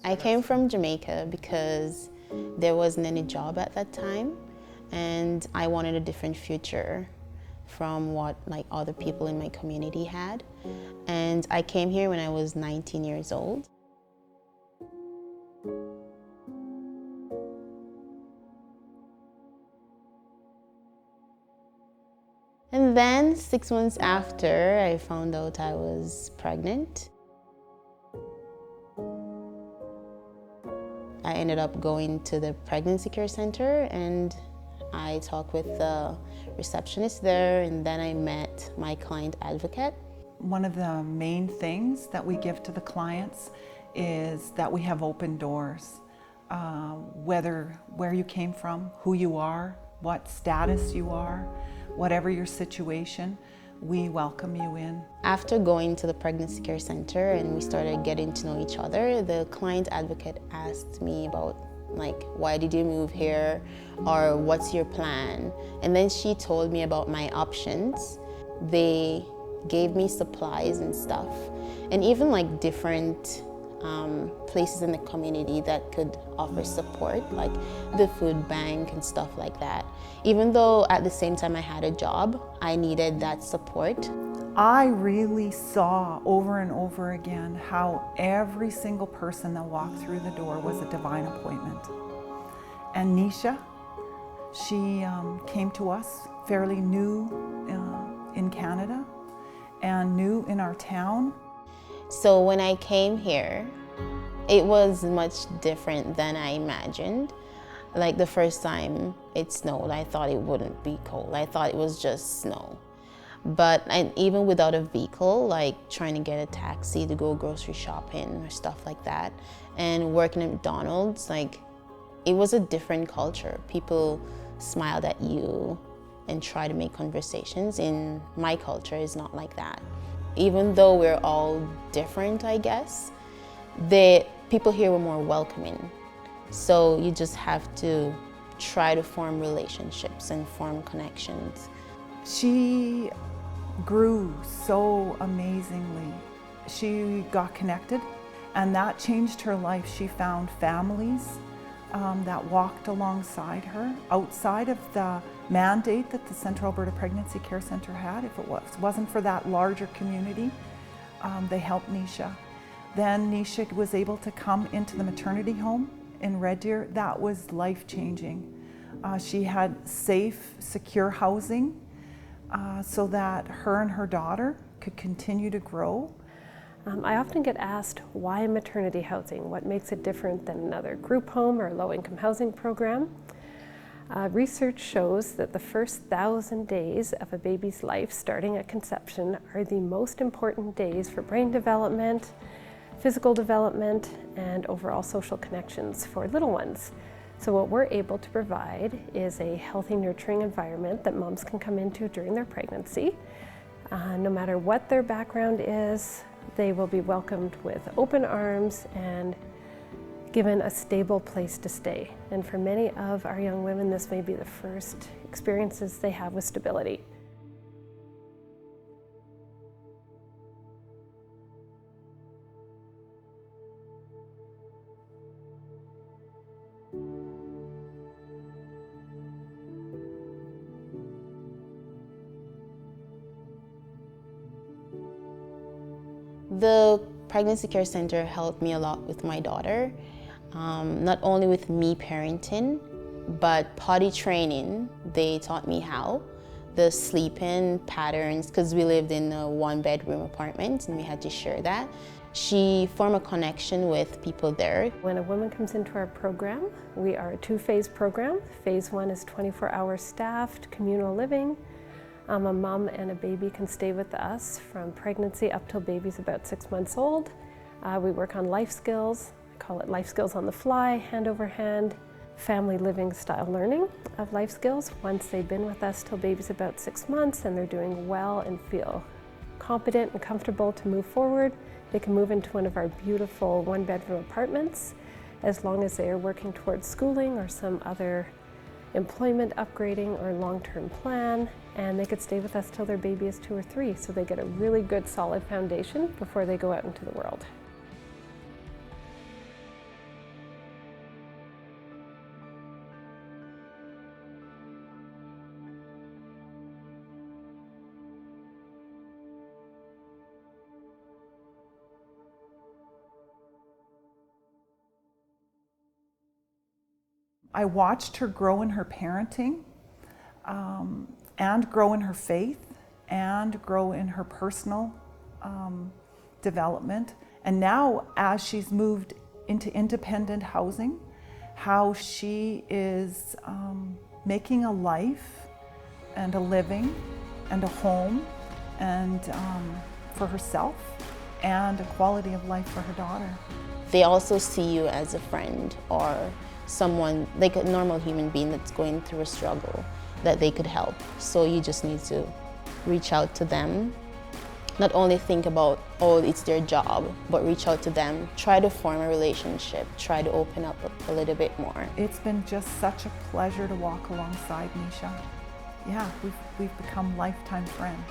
I came from Jamaica because there wasn't any job at that time, and I wanted a different future from what other people in my community had. And I came here when I was 19 years old. And then 6 months after, I found out I was pregnant. I ended up going to the pregnancy care center, and I talked with the receptionist there, and then I met my client advocate. One of the main things that we give to the clients is that we have open doors. Where you came from, who you are, what status you are, whatever your situation, we welcome you in. After going to the pregnancy care center and we started getting to know each other, the client advocate asked me about why did you move here, or what's your plan? And then she told me about my options. They gave me supplies and stuff, and even different places in the community that could offer support, like the food bank and stuff like that. Even though at the same time I had a job, I needed that support. I really saw over and over again how every single person that walked through the door was a divine appointment. And Neisha, she came to us fairly new in Canada and new in our town. So when I came here, it was much different than I imagined. The first time it snowed, I thought it wouldn't be cold. I thought it was just snow. But even without a vehicle, trying to get a taxi to go grocery shopping or stuff like that, and working at McDonald's, it was a different culture. People smiled at you and try to make conversations. In my culture, it's not like that. Even though we're all different, I guess, the people here were more welcoming. So you just have to try to form relationships and form connections. She grew so amazingly. She got connected, and that changed her life. She found families that walked alongside her outside of the mandate that the Central Alberta Pregnancy Care Centre had. If it wasn't for that larger community, they helped Neisha. Then Neisha was able to come into the maternity home in Red Deer. That was life-changing. She had safe, secure housing so that her and her daughter could continue to grow. I often get asked, why maternity housing? What makes it different than another group home or low-income housing program? Research shows that the first 1,000 days of a baby's life, starting at conception, are the most important days for brain development, physical development, and overall social connections for little ones. So what we're able to provide is a healthy, nurturing environment that moms can come into during their pregnancy. No matter what their background is, they will be welcomed with open arms and given a stable place to stay. And for many of our young women, this may be the first experiences they have with stability. The pregnancy care center helped me a lot with my daughter, not only with me parenting, but potty training. They taught me how. The sleeping patterns, because we lived in a one-bedroom apartment and we had to share that. She formed a connection with people there. When a woman comes into our program, we are a two-phase program. Phase 1 is 24-hour staffed communal living. A mom and a baby can stay with us from pregnancy up till baby's about 6 months old. We work on life skills. I call it life skills on the fly, hand over hand, family living style learning of life skills. Once they've been with us till baby's about 6 months and they're doing well and feel competent and comfortable to move forward, they can move into one of our beautiful one-bedroom apartments as long as they are working towards schooling or some other employment upgrading or long-term plan, and they could stay with us till their baby is 2 or 3, so they get a really good solid foundation before they go out into the world. I watched her grow in her parenting, and grow in her faith, and grow in her personal development. And now, as she's moved into independent housing, how she is making a life and a living and a home and for herself, and a quality of life for her daughter. They also see you as a friend or someone, like a normal human being that's going through a struggle that they could help. So you just need to reach out to them. Not only think about, oh, it's their job, but reach out to them. Try to form a relationship. Try to open up a little bit more. It's been just such a pleasure to walk alongside Neisha. Yeah, we've become lifetime friends.